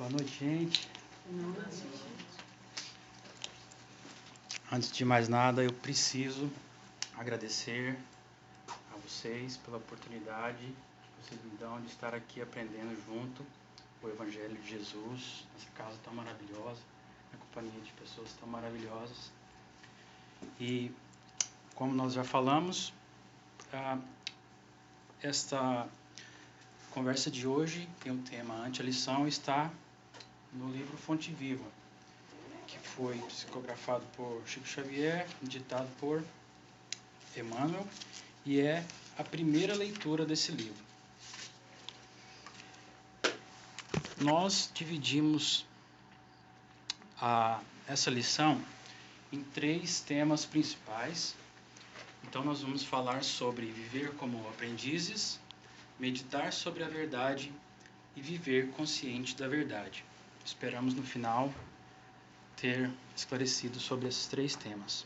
Boa noite, gente. Antes de mais nada, eu preciso agradecer a vocês pela oportunidade que vocês me dão de estar aqui aprendendo junto o Evangelho de Jesus. Essa casa tão maravilhosa, a companhia de pessoas tão maravilhosas. E, como nós já falamos, esta conversa de hoje tem um tema ante a lição, está no livro Fonte Viva, que foi psicografado por Chico Xavier, ditado por Emmanuel, e é a primeira leitura desse livro. Nós dividimos essa lição em 3 temas principais. Então nós vamos falar sobre viver como aprendizes, meditar sobre a verdade e viver consciente da verdade. Esperamos no final ter esclarecido sobre esses 3 temas.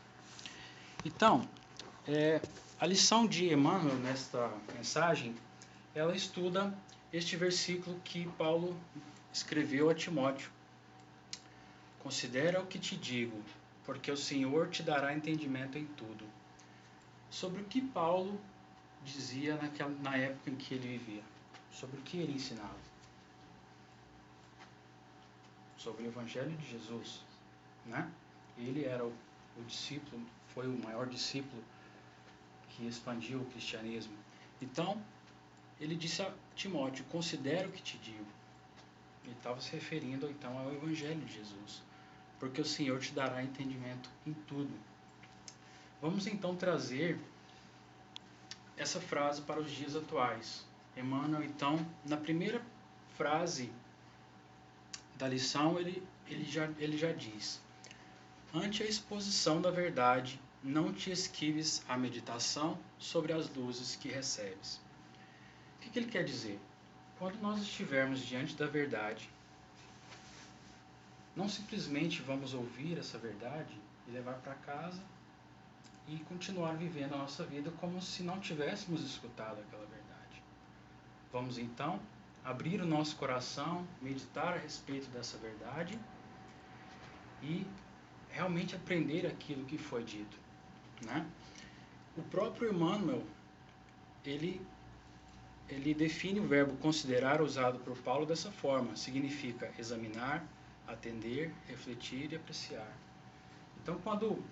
Então, a lição de Emmanuel nesta mensagem, ela estuda este versículo que Paulo escreveu a Timóteo. Considera o que te digo, porque o Senhor te dará entendimento em tudo. Sobre o que Paulo dizia na época em que ele vivia, sobre o que ele ensinava, sobre o Evangelho de Jesus, né? Ele era o discípulo, foi o maior discípulo que expandiu o cristianismo. Então, ele disse a Timóteo: considera o que te digo. Ele estava se referindo então ao Evangelho de Jesus, porque o Senhor te dará entendimento em tudo. Vamos então trazer essa frase para os dias atuais. Emmanuel, então, na primeira frase da lição, ele já diz: ante a exposição da verdade, não te esquives à meditação sobre as luzes que recebes. O que ele quer dizer? Quando nós estivermos diante da verdade, não simplesmente vamos ouvir essa verdade e levar para casa e continuar vivendo a nossa vida como se não tivéssemos escutado aquela verdade. Vamos então abrir o nosso coração, meditar a respeito dessa verdade e realmente aprender aquilo que foi dito, né? O próprio Emmanuel, ele define o verbo considerar usado por Paulo dessa forma: significa examinar, atender, refletir e apreciar. Então, quando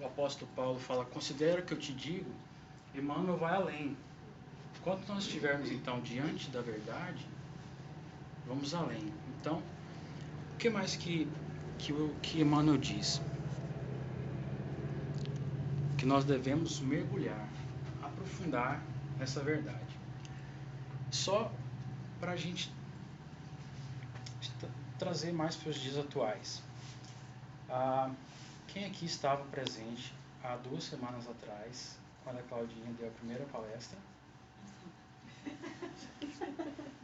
o apóstolo Paulo fala considera o que eu te digo, Emmanuel vai além. Quando nós estivermos então diante da verdade, vamos além. Então, o que mais que Emmanuel diz? Que nós devemos mergulhar, aprofundar nessa verdade. Só para a gente trazer mais para os dias atuais. Quem aqui estava presente há 2 semanas atrás, quando a Claudinha deu a primeira palestra?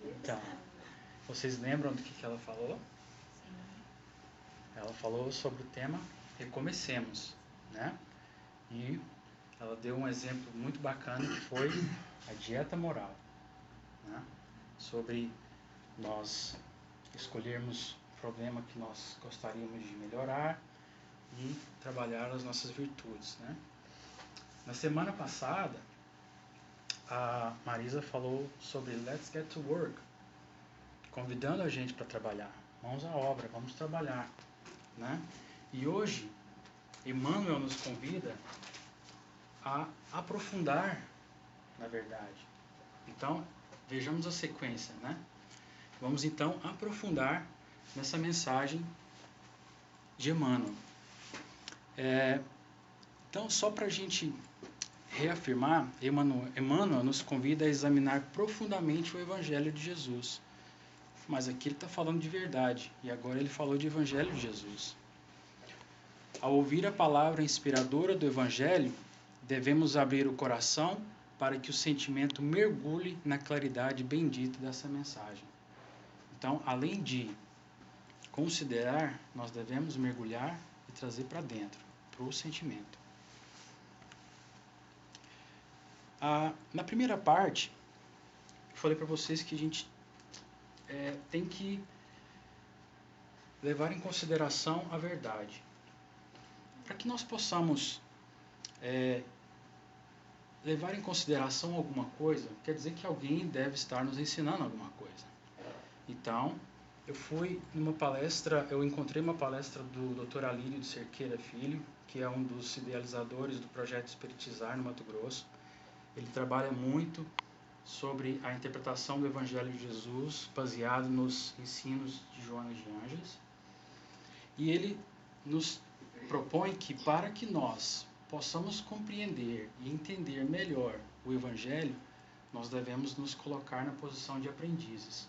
Então, vocês lembram do que ela falou? Ela falou sobre o tema Recomecemos, né? E ela deu um exemplo muito bacana que foi a dieta moral, né? Sobre nós escolhermos o problema que nós gostaríamos de melhorar e trabalhar as nossas virtudes, né? Na semana passada, a Marisa falou sobre Let's Get to Work, convidando a gente para trabalhar. Mãos à obra, vamos trabalhar, né? E hoje, Emmanuel nos convida a aprofundar na verdade. Então, vejamos a sequência, né? Vamos então aprofundar nessa mensagem de Emmanuel. Então, só para a gente reafirmar, Emmanuel nos convida a examinar profundamente o Evangelho de Jesus. Mas aqui ele está falando de verdade, e agora ele falou de Evangelho de Jesus. Ao ouvir a palavra inspiradora do Evangelho, devemos abrir o coração para que o sentimento mergulhe na claridade bendita dessa mensagem. Então, além de considerar, nós devemos mergulhar e trazer para dentro, para o sentimento. Na primeira parte, eu falei para vocês que a gente tem que levar em consideração a verdade. Para que nós possamos levar em consideração alguma coisa, quer dizer que alguém deve estar nos ensinando alguma coisa. Então, eu encontrei uma palestra do Dr. Alírio de Cerqueira Filho, que é um dos idealizadores do projeto Espiritizar no Mato Grosso. Ele trabalha muito sobre a interpretação do Evangelho de Jesus, baseado nos ensinos de Joana de Ângeles. E ele nos propõe que, para que nós possamos compreender e entender melhor o Evangelho, nós devemos nos colocar na posição de aprendizes.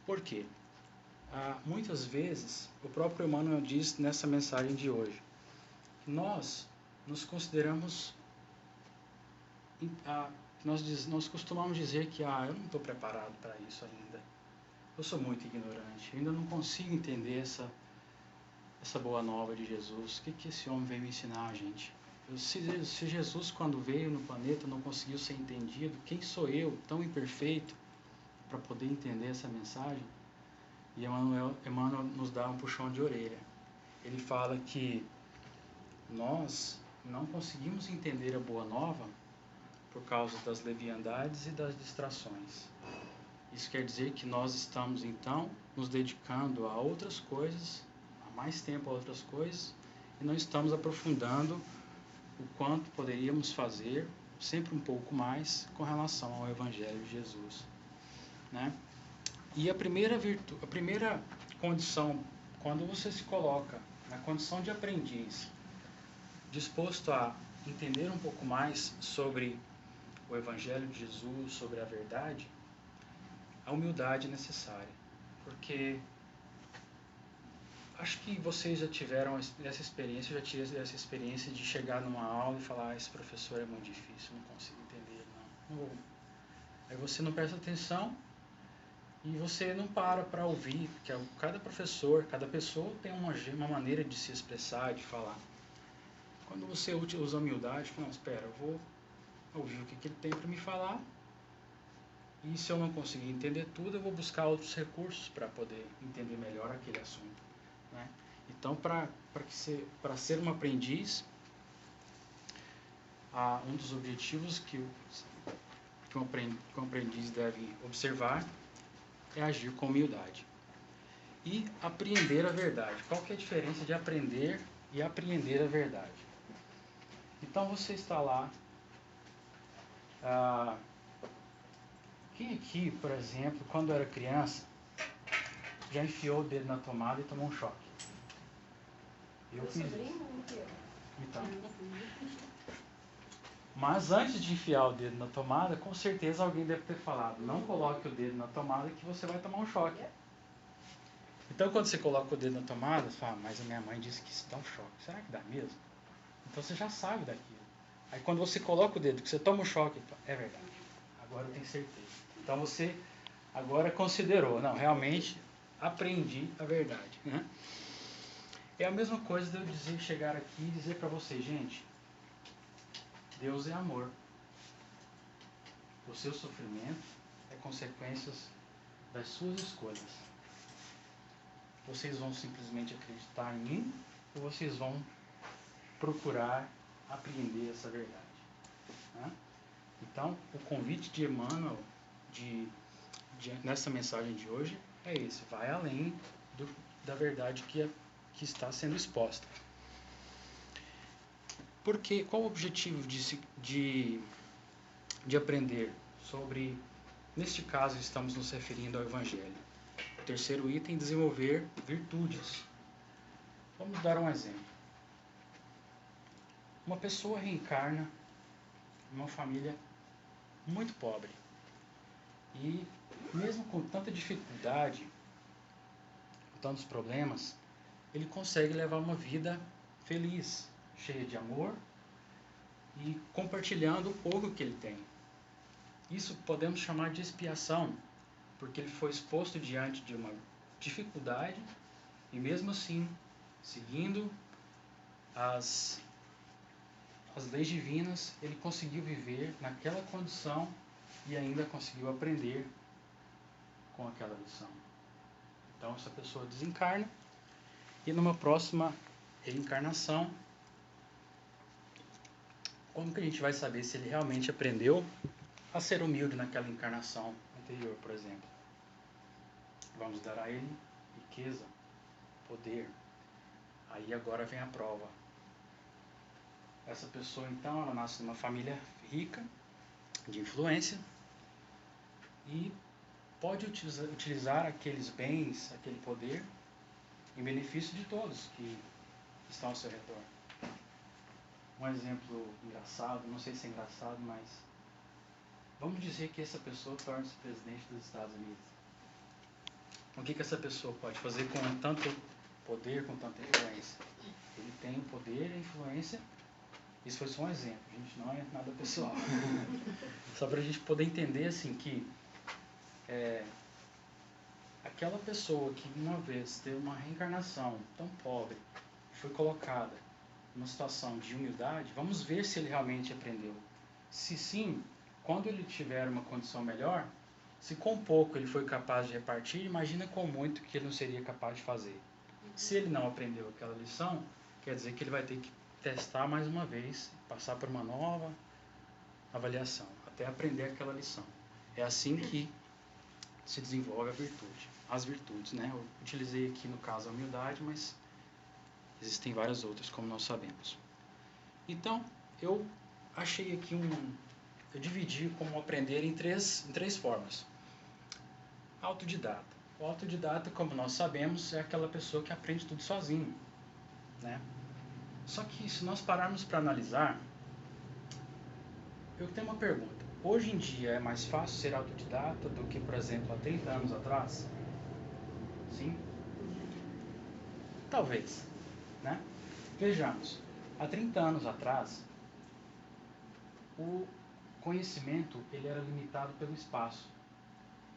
Por quê? Muitas vezes, o próprio Emmanuel diz nessa mensagem de hoje, nós nos consideramos, nós costumamos dizer que eu não estou preparado para isso ainda, eu sou muito ignorante, eu ainda não consigo entender essa boa nova de Jesus. O que esse homem veio me ensinar, gente? Se Jesus, quando veio no planeta, não conseguiu ser entendido, quem sou eu, tão imperfeito, para poder entender essa mensagem? E Emmanuel nos dá um puxão de orelha. Ele fala que nós não conseguimos entender a boa nova por causa das leviandades e das distrações. Isso quer dizer que nós estamos, então, nos dedicando a outras coisas, há mais tempo a outras coisas, e não estamos aprofundando o quanto poderíamos fazer, sempre um pouco mais, com relação ao Evangelho de Jesus, né? E a primeira condição, quando você se coloca na condição de aprendiz, disposto a entender um pouco mais sobre o Evangelho de Jesus, sobre a verdade, a humildade é necessária. Porque acho que vocês já tiveram essa experiência, eu já tive essa experiência de chegar numa aula e falar, esse professor é muito difícil, não consigo entender, não. Aí você não presta atenção e você não para ouvir, porque cada professor, cada pessoa tem uma maneira de se expressar, de falar. Quando você usa a humildade, fala, não, espera, eu vou ouvir o que ele tem para me falar, e se eu não conseguir entender tudo, eu vou buscar outros recursos para poder entender melhor aquele assunto, né? Então, para ser um aprendiz, um dos objetivos que um aprendiz deve observar é agir com humildade e apreender a verdade. Qual que é a diferença de aprender e apreender a verdade? Então você está lá, quem aqui, por exemplo, quando era criança, já enfiou o dedo na tomada e tomou um choque? Eu fiz isso. Então, mas antes de enfiar o dedo na tomada, com certeza alguém deve ter falado, não coloque o dedo na tomada que você vai tomar um choque. Então quando você coloca o dedo na tomada, você fala, mas a minha mãe disse que isso dá um choque. Será que dá mesmo? Então você já sabe daquilo. Aí quando você coloca o dedo, que você toma um choque, é verdade, agora eu tenho certeza. Então você agora considerou, não, realmente aprendi a verdade, né? É a mesma coisa de eu chegar aqui e dizer para vocês, gente, Deus é amor. O seu sofrimento é consequência das suas escolhas. Vocês vão simplesmente acreditar em mim ou vocês vão procurar apreender essa verdade, né? Então, o convite de Emmanuel nessa mensagem de hoje é esse, vai além da verdade que está sendo exposta. Porque qual o objetivo de aprender sobre, neste caso estamos nos referindo ao Evangelho. O terceiro item, desenvolver virtudes. Vamos dar um exemplo. Uma pessoa reencarna em uma família muito pobre. E mesmo com tanta dificuldade, com tantos problemas, ele consegue levar uma vida feliz, cheia de amor e compartilhando o pouco que ele tem. Isso podemos chamar de expiação, porque ele foi exposto diante de uma dificuldade e mesmo assim, seguindo as leis divinas, ele conseguiu viver naquela condição e ainda conseguiu aprender com aquela lição. Então essa pessoa desencarna E numa próxima reencarnação, como que a gente vai saber se ele realmente aprendeu a ser humilde naquela encarnação anterior, por exemplo? Vamos dar a ele riqueza, poder. Aí agora vem a prova. Essa pessoa, então, ela nasce numa família rica, de influência, e pode utilizar aqueles bens, aquele poder, em benefício de todos que estão ao seu redor. Um exemplo engraçado, não sei se é engraçado, mas vamos dizer que essa pessoa torne-se presidente dos Estados Unidos. O que essa pessoa pode fazer com tanto poder, com tanta influência? Ele tem o poder e a influência. Isso foi só um exemplo, gente, não é nada pessoal. Só para a gente poder entender assim que aquela pessoa que uma vez teve uma reencarnação tão pobre, foi colocada numa situação de humildade, vamos ver se ele realmente aprendeu. Se sim, quando ele tiver uma condição melhor, se com pouco ele foi capaz de repartir, imagina com muito que ele não seria capaz de fazer. Se ele não aprendeu aquela lição, quer dizer que ele vai ter que testar mais uma vez, passar por uma nova avaliação, até aprender aquela lição. É assim que se desenvolve a virtude, as virtudes, né? Eu utilizei aqui no caso a humildade, mas existem várias outras, como nós sabemos. Então, eu achei aqui eu dividi como aprender em três formas. Autodidata. O autodidata, como nós sabemos, é aquela pessoa que aprende tudo sozinho, né? Só que se nós pararmos para analisar, eu tenho uma pergunta. Hoje em dia é mais fácil ser autodidata do que, por exemplo, há 30 anos atrás? Sim? Talvez, né? Vejamos, há 30 anos atrás, o conhecimento ele era limitado pelo espaço.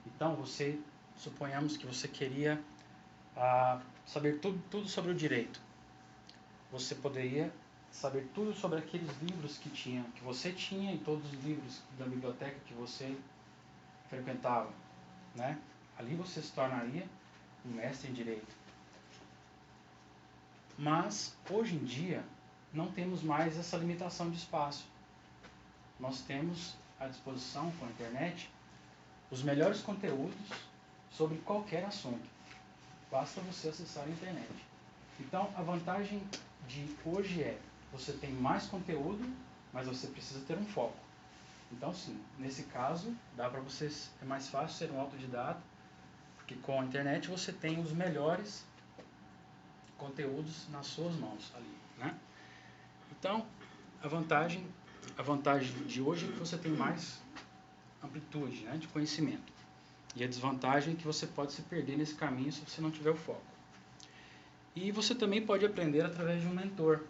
Então, suponhamos que você queria saber tudo sobre o direito. Você poderia saber tudo sobre aqueles livros que você tinha e todos os livros da biblioteca que você frequentava, né? Ali você se tornaria um mestre em direito. Mas, hoje em dia, não temos mais essa limitação de espaço. Nós temos à disposição com a internet os melhores conteúdos sobre qualquer assunto. Basta você acessar a internet. Então, a vantagem de hoje você tem mais conteúdo, mas você precisa ter um foco. Então, sim, nesse caso, é mais fácil ser um autodidata, porque com a internet você tem os melhores conteúdos nas suas mãos ali, né? Então, a vantagem de hoje é que você tem mais amplitude, né, de conhecimento. E a desvantagem é que você pode se perder nesse caminho se você não tiver o foco. E você também pode aprender através de um mentor.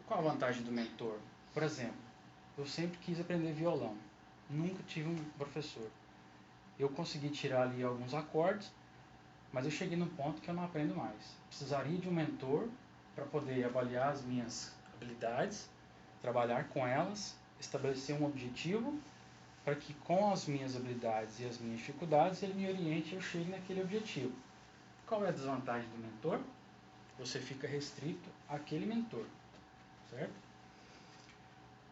Qual a vantagem do mentor? Por exemplo, eu sempre quis aprender violão. Nunca tive um professor. Eu consegui tirar ali alguns acordes, mas eu cheguei num ponto que eu não aprendo mais. Precisaria de um mentor para poder avaliar as minhas habilidades, trabalhar com elas, estabelecer um objetivo para que com as minhas habilidades e as minhas dificuldades ele me oriente e eu chegue naquele objetivo. Qual é a desvantagem do mentor? Você fica restrito àquele mentor, certo?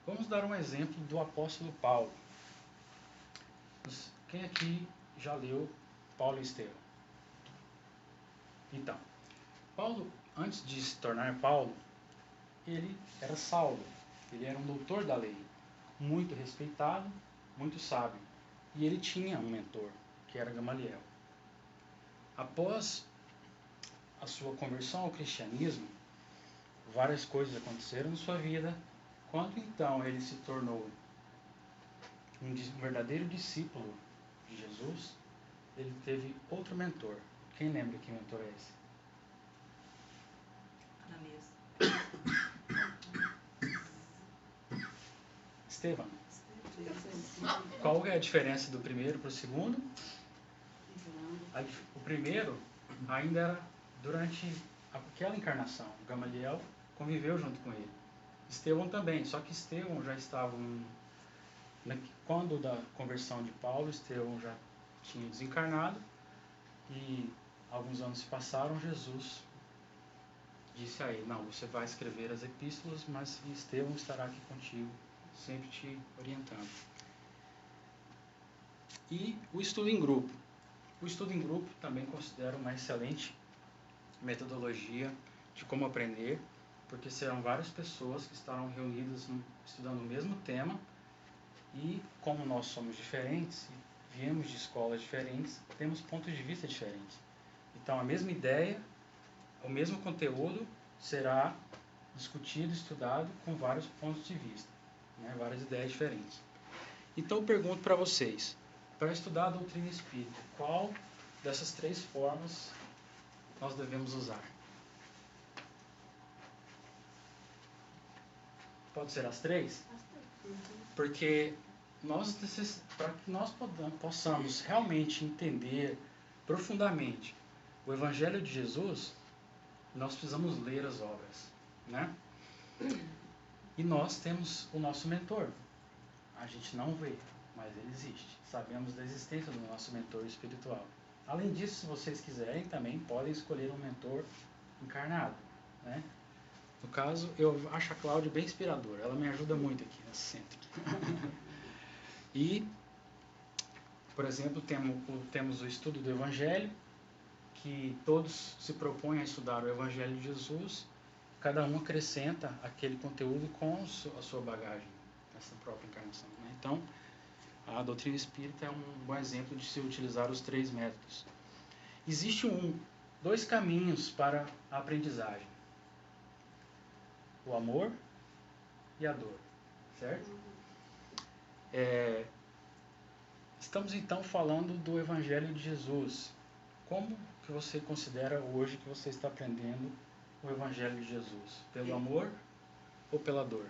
Vamos dar um exemplo do apóstolo Paulo. Quem aqui já leu Paulo e Estevão? Então, Paulo, antes de se tornar Paulo, ele era Saulo. Ele era um doutor da lei, muito respeitado, muito sábio. E ele tinha um mentor, que era Gamaliel. Após a sua conversão ao cristianismo, várias coisas aconteceram na sua vida. Quando então ele se tornou um verdadeiro discípulo de Jesus, ele teve outro mentor. Quem lembra que mentor é esse? Estevão. Qual é a diferença do primeiro para o segundo? O primeiro ainda era durante aquela encarnação. Gamaliel conviveu junto com ele. Estevão também, só que Estevão já estava quando da conversão de Paulo, Estevão já tinha desencarnado e alguns anos se passaram, Jesus disse a ele: não, você vai escrever as epístolas, mas Estevão estará aqui contigo, sempre te orientando. E o estudo em grupo. O estudo em grupo também considero uma excelente metodologia de como aprender, porque serão várias pessoas que estarão reunidas estudando o mesmo tema, e como nós somos diferentes, viemos de escolas diferentes, temos pontos de vista diferentes. Então a mesma ideia, o mesmo conteúdo será discutido, estudado com vários pontos de vista, né? Várias ideias diferentes. Então eu pergunto para vocês, para estudar a doutrina espírita, qual dessas 3 formas nós devemos usar? Pode ser as 3? Porque para que nós possamos realmente entender profundamente o Evangelho de Jesus, nós precisamos ler as obras, né? E nós temos o nosso mentor. A gente não vê, mas ele existe. Sabemos da existência do nosso mentor espiritual. Além disso, se vocês quiserem, também podem escolher um mentor encarnado, né? No caso, eu acho a Cláudia bem inspiradora. Ela me ajuda muito aqui nesse centro. E, por exemplo, temos o estudo do Evangelho, que todos se propõem a estudar o Evangelho de Jesus. Cada um acrescenta aquele conteúdo com a sua bagagem, nessa própria encarnação, né? Então, a doutrina espírita é um bom exemplo de se utilizar os 3 métodos. Existem 2 caminhos para a aprendizagem: o amor e a dor, certo? Estamos então falando do Evangelho de Jesus. Como que você considera hoje que você está aprendendo o Evangelho de Jesus? Pelo amor ou pela dor?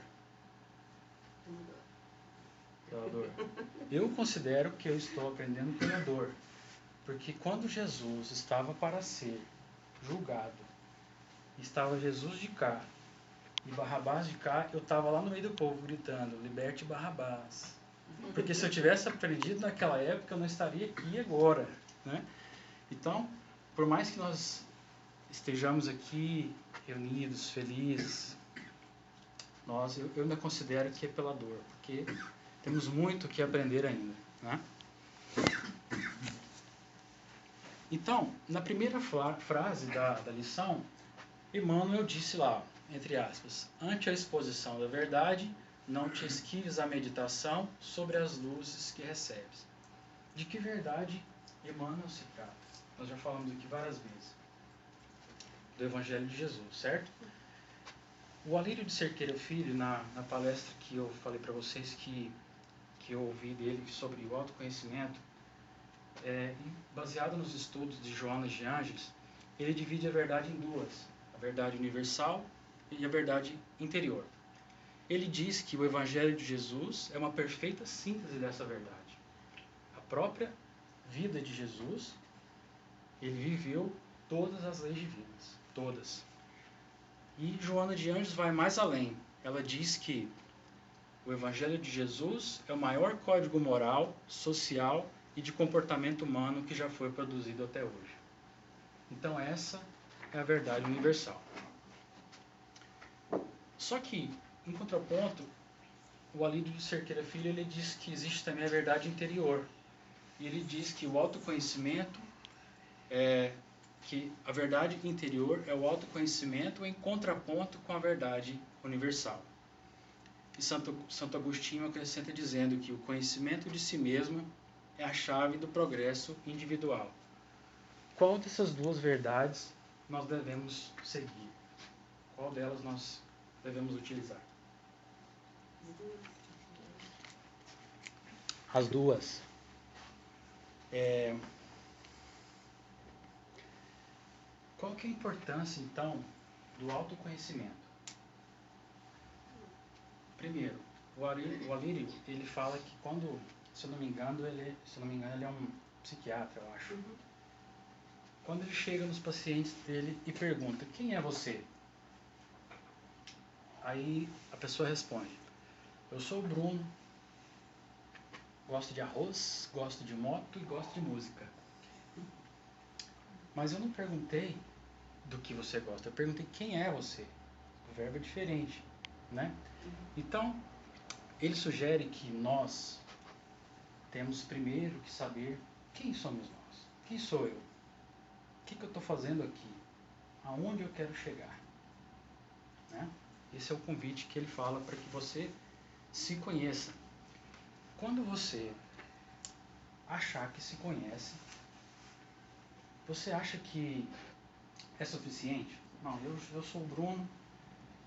Pela dor. Eu considero que eu estou aprendendo pela dor, porque quando Jesus estava para ser julgado, estava Jesus de cá e Barrabás de cá, eu estava lá no meio do povo gritando: liberte Barrabás. Porque se eu tivesse aprendido naquela época, eu não estaria aqui agora, né? Então, por mais que nós estejamos aqui reunidos, felizes, eu ainda considero que é pela dor, porque temos muito que aprender ainda, né? Então, na primeira frase da lição, Emmanuel disse lá, entre aspas: ante a exposição da verdade, não te esquives a meditação sobre as luzes que recebes. De que verdade Emmanuel se trata? Nós já falamos aqui várias vezes do Evangelho de Jesus, certo? O Alírio de Cerqueira Filho, na palestra que eu falei para vocês que eu ouvi dele sobre o autoconhecimento, baseado nos estudos de Joana de Ângeles, ele divide a verdade em 2, a verdade universal e a verdade interior. Ele diz que o Evangelho de Jesus é uma perfeita síntese dessa verdade. A própria vida de Jesus, ele viveu todas as leis divinas, todas. E Joana de Ângeles vai mais além. Ela diz que o Evangelho de Jesus é o maior código moral, social e de comportamento humano que já foi produzido até hoje. Então essa é a verdade universal. Só que, em contraponto, o Alírio de Cerqueira Filho, ele diz que existe também a verdade interior. E ele diz que o autoconhecimento que a verdade interior é o autoconhecimento em contraponto com a verdade universal. E Santo Agostinho acrescenta dizendo que o conhecimento de si mesmo é a chave do progresso individual. Qual dessas 2 verdades nós devemos seguir? Qual delas nós devemos utilizar? As 2. Qual que é a importância, então, do autoconhecimento? Primeiro, o Alírio, ele fala que quando, se eu não me engano, ele é um psiquiatra, eu acho. Quando ele chega nos pacientes dele e pergunta: quem é você? Aí a pessoa responde: eu sou o Bruno, gosto de arroz, gosto de moto e gosto de música. Mas eu não perguntei do que você gosta, eu perguntei quem é você. O verbo é diferente, né? Então, ele sugere que nós temos primeiro que saber quem somos nós. Quem sou eu? O que eu estou fazendo aqui? Aonde eu quero chegar? Né? Esse é o convite que ele fala para que você se conheça. Quando você achar que se conhece, você acha que é suficiente? Não, eu sou o Bruno,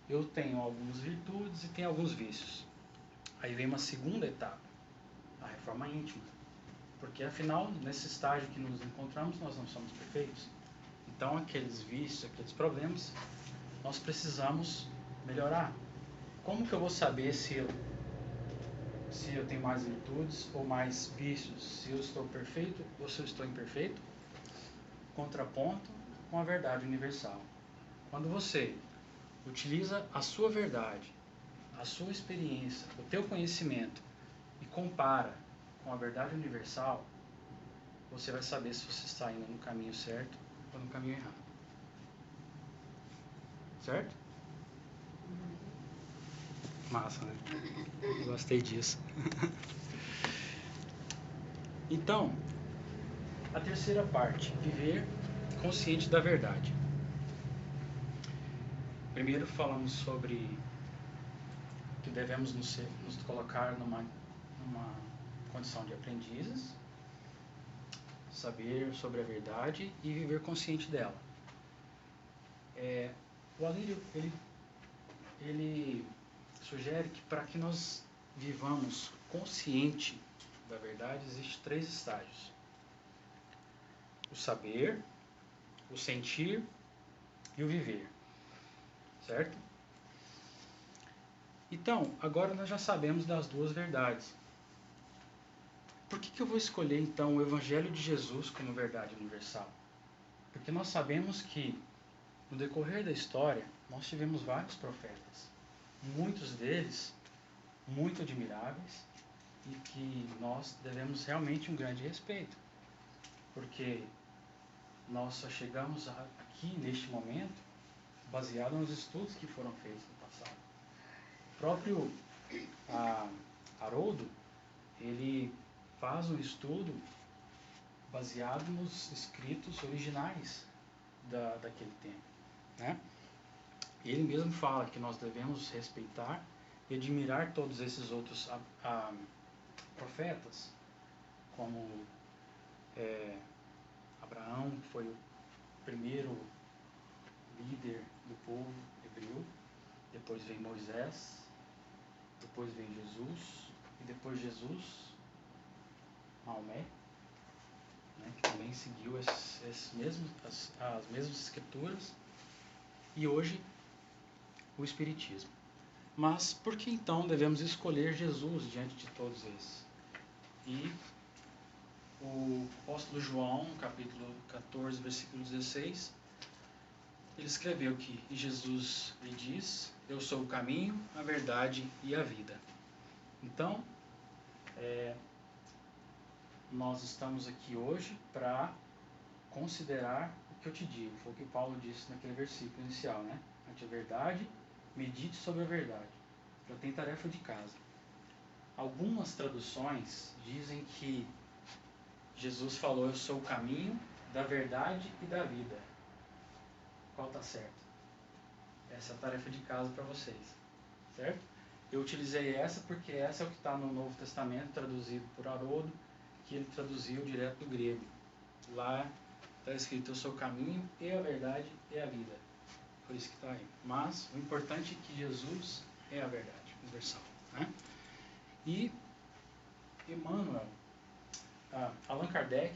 eu tenho algumas virtudes e tenho alguns vícios. Aí vem uma segunda etapa, a reforma íntima. Porque afinal, nesse estágio que nos encontramos, nós não somos perfeitos. Então, aqueles vícios, aqueles problemas, nós precisamos melhorar. Como que eu vou saber se eu tenho mais virtudes ou mais vícios? Se eu estou perfeito ou se eu estou imperfeito? Contraponto com a verdade universal. Quando você utiliza a sua verdade, a sua experiência, o teu conhecimento e compara com a verdade universal, você vai saber se você está indo no caminho certo ou no caminho errado. Certo? Massa, né? Gostei disso. Então, a terceira parte, viver consciente da verdade. Primeiro falamos sobre que devemos nos colocar numa condição de aprendizes, saber sobre a verdade e viver consciente dela. O Alírio, ele sugere que para que nós vivamos consciente da verdade, existem 3 estágios: o saber, o sentir e o viver. Certo? Então, agora nós já sabemos das 2 verdades. Por que eu vou escolher então o Evangelho de Jesus como verdade universal? Porque nós sabemos que no decorrer da história nós tivemos vários profetas, muitos deles muito admiráveis e que nós devemos realmente um grande respeito, porque nós só chegamos aqui neste momento baseado nos estudos que foram feitos no passado. O próprio Haroldo, ele faz um estudo baseado nos escritos originais daquele tempo, né? Ele mesmo fala que nós devemos respeitar e admirar todos esses outros profetas, como Abraão, que foi o primeiro líder do povo hebreu, depois vem Moisés, depois vem Jesus, e depois Jesus, Maomé, né, que também seguiu as mesmas escrituras, e hoje o Espiritismo. Mas por que então devemos escolher Jesus diante de todos esses? E o apóstolo João, capítulo 14, versículo 16, ele escreveu que Jesus lhe diz: eu sou o caminho, a verdade e a vida. Então, nós estamos aqui hoje para considerar o que eu te digo. Foi o que Paulo disse naquele versículo inicial, né? Ante a verdade, medite sobre a verdade. Já tem tarefa de casa. Algumas traduções dizem que Jesus falou: eu sou o caminho, da verdade e da vida. Qual está certo? Essa é a tarefa de casa para vocês, certo? Eu utilizei essa porque essa é o que está no Novo Testamento, traduzido por Haroldo, que ele traduziu direto do grego. Lá está escrito: eu sou o caminho e a verdade e a vida. Por isso que está aí. Mas o importante é que Jesus é a verdade universal, né? E Emmanuel, Allan Kardec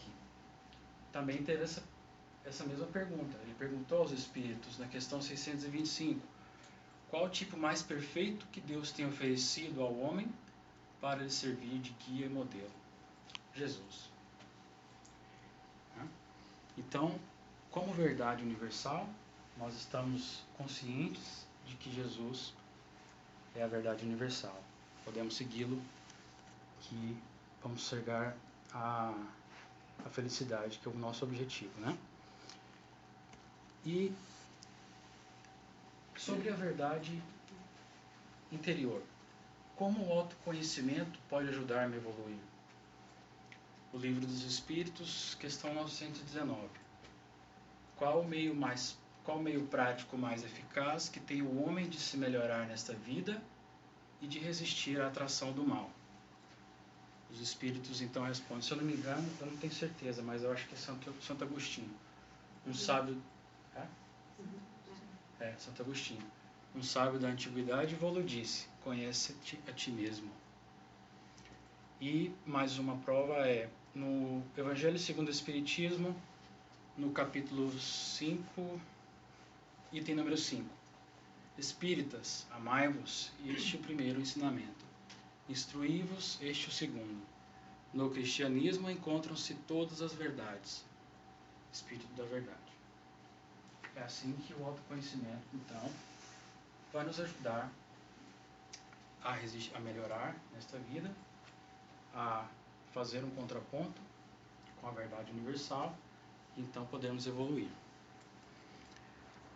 também teve essa mesma pergunta. Ele perguntou aos espíritos na questão 625: qual o tipo mais perfeito que Deus tem oferecido ao homem para lhe servir de guia e modelo? Jesus. Então, como verdade universal, nós estamos conscientes de que Jesus é a verdade universal. Podemos segui-lo, que vamos chegar à felicidade, que é o nosso objetivo, né? E sobre a verdade interior. Como o autoconhecimento pode ajudar-me a evoluir? O Livro dos Espíritos, questão 919. Qual o meio prático mais eficaz que tem o homem de se melhorar nesta vida e de resistir à atração do mal? Os Espíritos então respondem, se eu não me engano, eu não tenho certeza, mas eu acho que é Santo Agostinho. Um sábio... Santo Agostinho. Um sábio da antiguidade vou-lo disse, conhece-te a ti mesmo. E mais uma prova é no Evangelho segundo o Espiritismo, no capítulo 5, item número 5. Espíritas, amai-vos, este é o primeiro ensinamento. Instruí-vos, este é o segundo. No cristianismo encontram-se todas as verdades. Espírito da verdade. É assim que o autoconhecimento, então, vai nos ajudar a melhorar nesta vida, a fazer um contraponto com a verdade universal, e então podemos evoluir.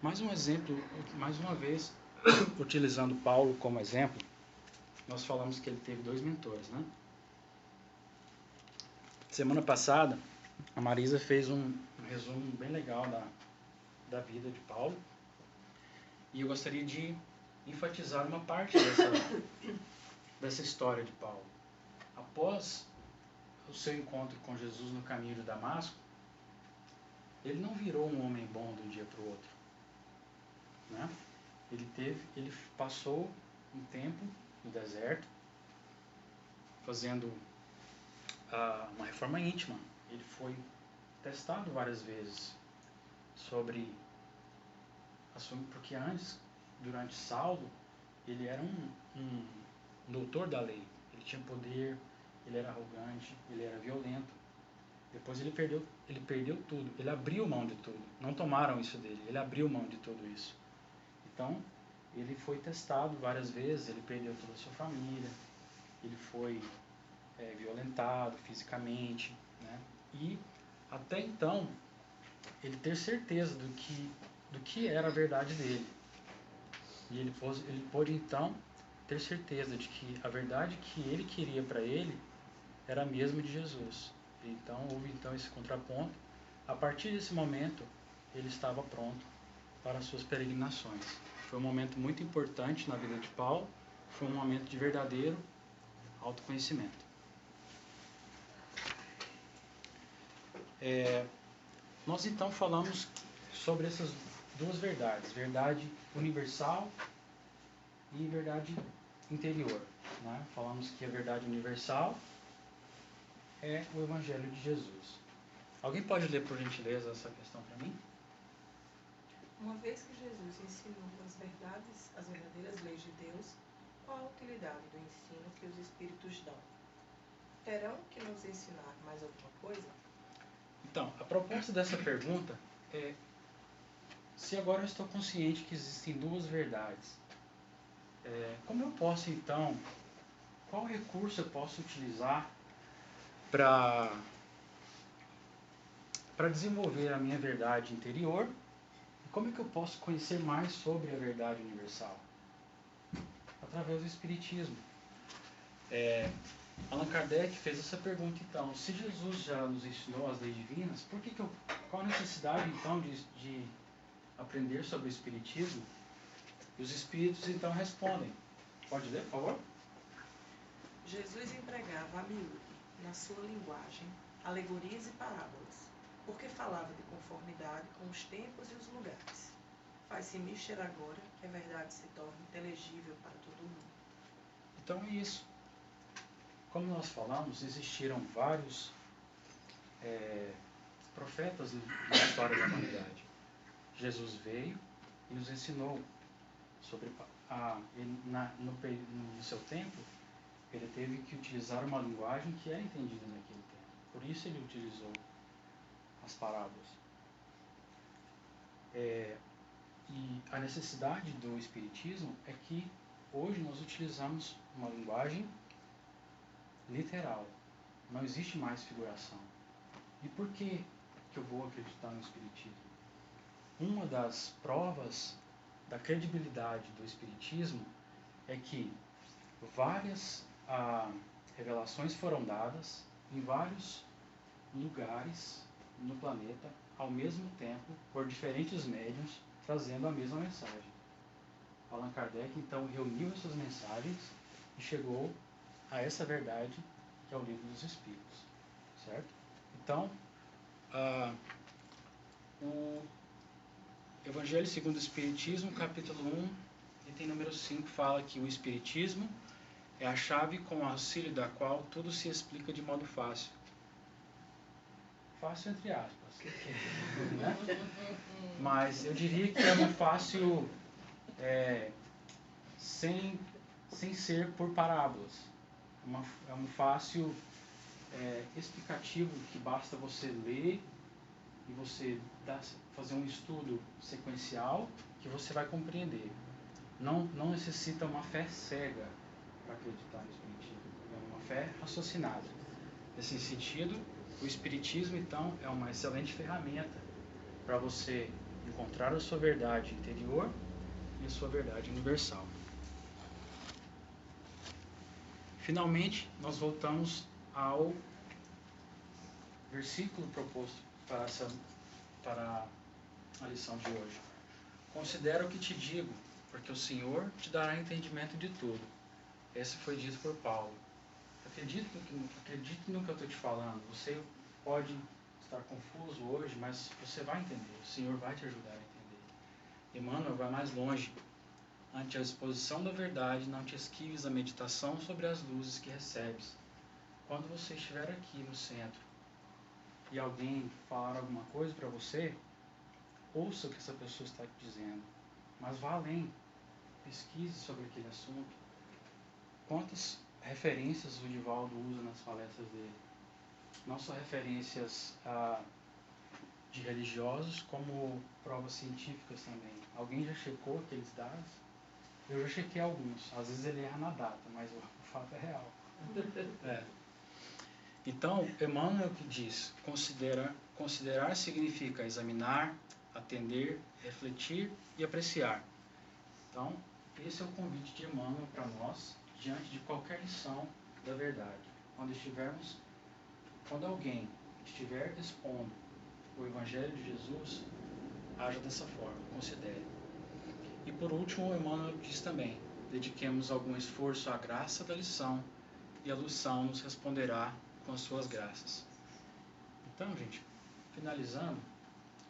Mais um exemplo, mais uma vez, utilizando Paulo como exemplo, nós falamos que ele teve 2 mentores, né? Semana passada, a Marisa fez um resumo bem legal da vida de Paulo, e eu gostaria de enfatizar uma parte dessa história de Paulo. Após o seu encontro com Jesus no caminho de Damasco, ele não virou um homem bom de um dia para o outro, né? Ele passou um tempo no deserto, fazendo uma reforma íntima. Ele foi testado várias vezes porque antes, durante Saulo, ele era um doutor da lei. Ele tinha poder, ele era arrogante, ele era violento. Depois ele perdeu tudo, ele abriu mão de tudo. Não tomaram isso dele, ele abriu mão de tudo isso. Então, ele foi testado várias vezes, ele perdeu toda a sua família, ele foi violentado fisicamente, né? E até então, ele ter certeza do que era a verdade dele. E ele pôde então ter certeza de que a verdade que ele queria para ele era a mesma de Jesus. Então houve então esse contraponto. A partir desse momento, ele estava pronto para as suas peregrinações. Foi um momento muito importante na vida de Paulo, foi um momento de verdadeiro autoconhecimento. Nós então falamos sobre essas 2 verdades, verdade universal e verdade interior, né? Falamos que a verdade universal é o Evangelho de Jesus. Alguém pode ler, por gentileza, essa questão para mim? Uma vez que Jesus ensinou as verdadeiras leis de Deus, qual a utilidade do ensino que os Espíritos dão? Terão que nos ensinar mais alguma coisa? Então, a proposta dessa pergunta é: se agora eu estou consciente que existem 2 verdades, como eu posso então, qual recurso eu posso utilizar para desenvolver a minha verdade interior? E como é que eu posso conhecer mais sobre a verdade universal? Através do Espiritismo. Allan Kardec fez essa pergunta então: se Jesus já nos ensinou as leis divinas, qual a necessidade então de aprender sobre o Espiritismo? E os Espíritos então respondem. Pode ler, por favor? Jesus empregava a miúdo, na sua linguagem, alegorias e parábolas, porque falava de conformidade com os tempos e os lugares. Faz-se mister agora que a verdade se torne inteligível para todo mundo. Então é isso. Como nós falamos, existiram vários profetas na história da humanidade. Jesus veio e nos ensinou sobre no seu tempo, ele teve que utilizar uma linguagem que era entendida naquele tempo. Por isso ele utilizou as parábolas. E a necessidade do Espiritismo é que hoje nós utilizamos uma linguagem literal. Não existe mais figuração. E por que eu vou acreditar no Espiritismo? uma das provas da credibilidade do Espiritismo é que várias revelações foram dadas em vários lugares no planeta ao mesmo tempo por diferentes médiuns trazendo a mesma mensagem. Allan Kardec então reuniu essas mensagens e chegou a essa verdade que é o Livro dos Espíritos, certo? Então, o Evangelho segundo o Espiritismo, capítulo 1, item número 5, fala que o Espiritismo é a chave com o auxílio da qual tudo se explica de modo fácil. Fácil entre aspas, né? Mas eu diria que é um fácil sem ser por parábolas. É um fácil explicativo que basta você ler e você fazer um estudo sequencial que você vai compreender. Não necessita uma fé cega para acreditar no Espiritismo. É uma fé raciocinada. Nesse sentido, o Espiritismo, então, é uma excelente ferramenta para você encontrar a sua verdade interior e a sua verdade universal. Finalmente, nós voltamos ao versículo proposto para a lição de hoje. Considera o que te digo, porque o Senhor te dará entendimento de tudo. Esse foi dito por Paulo. Acredite no que eu estou te falando. Você pode estar confuso hoje, mas você vai entender. O Senhor vai te ajudar a entender. Emmanuel vai mais longe. Ante a exposição da verdade, não te esquives a meditação sobre as luzes que recebes. Quando você estiver aqui no centro e alguém falar alguma coisa para você, ouça o que essa pessoa está te dizendo, mas vá além. Pesquise sobre aquele assunto. Quantas referências o Divaldo usa nas palestras dele? Não só referências de religiosos, como provas científicas também. Alguém já checou aqueles dados? Eu já chequei alguns. Às vezes ele erra na data, mas o fato é real. Então, Emmanuel que diz, considerar significa examinar, atender, refletir e apreciar. Então, esse é o convite de Emmanuel para nós, diante de qualquer lição da verdade. Quando alguém estiver expondo o Evangelho de Jesus, haja dessa forma, considere. E por último, Emmanuel diz também, dediquemos algum esforço à graça da lição e a lição nos responderá com as suas graças. Então, gente, finalizando,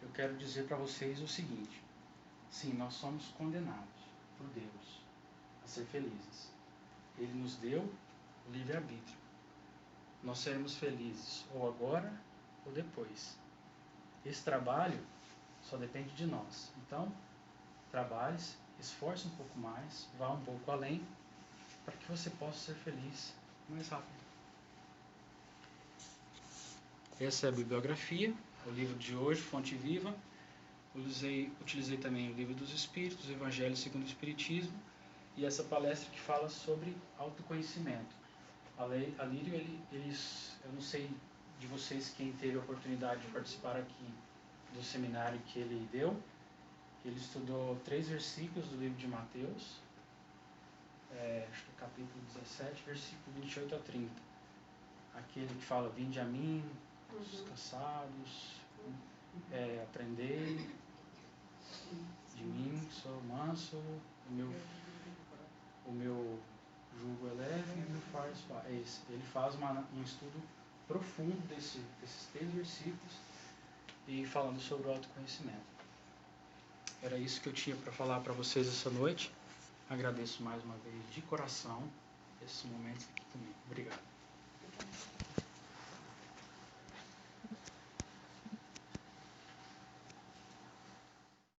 eu quero dizer para vocês o seguinte: sim, nós somos condenados por Deus a ser felizes. Ele nos deu o livre-arbítrio. Nós seremos felizes ou agora ou depois. Esse trabalho só depende de nós. Então, trabalhe, esforce um pouco mais, vá um pouco além, para que você possa ser feliz mais rápido. Essa é a bibliografia, o livro de hoje, Fonte Viva. Utilizei também o Livro dos Espíritos, o Evangelho segundo o Espiritismo, e essa palestra que fala sobre autoconhecimento. A Lírio, eu não sei de vocês quem teve a oportunidade de participar aqui do seminário que ele deu. Ele estudou 3 versículos do livro de Mateus, acho que é capítulo 17, versículo 28 a 30. Aquele que fala, vinde a mim, os cansados, aprendei de mim, sou manso, o meu jugo é leve e o meu fardo é suave. Ele faz um estudo profundo desses 3 versículos e falando sobre o autoconhecimento. Era isso que eu tinha para falar para vocês essa noite. Agradeço mais uma vez de coração esses momentos aqui comigo. Obrigado.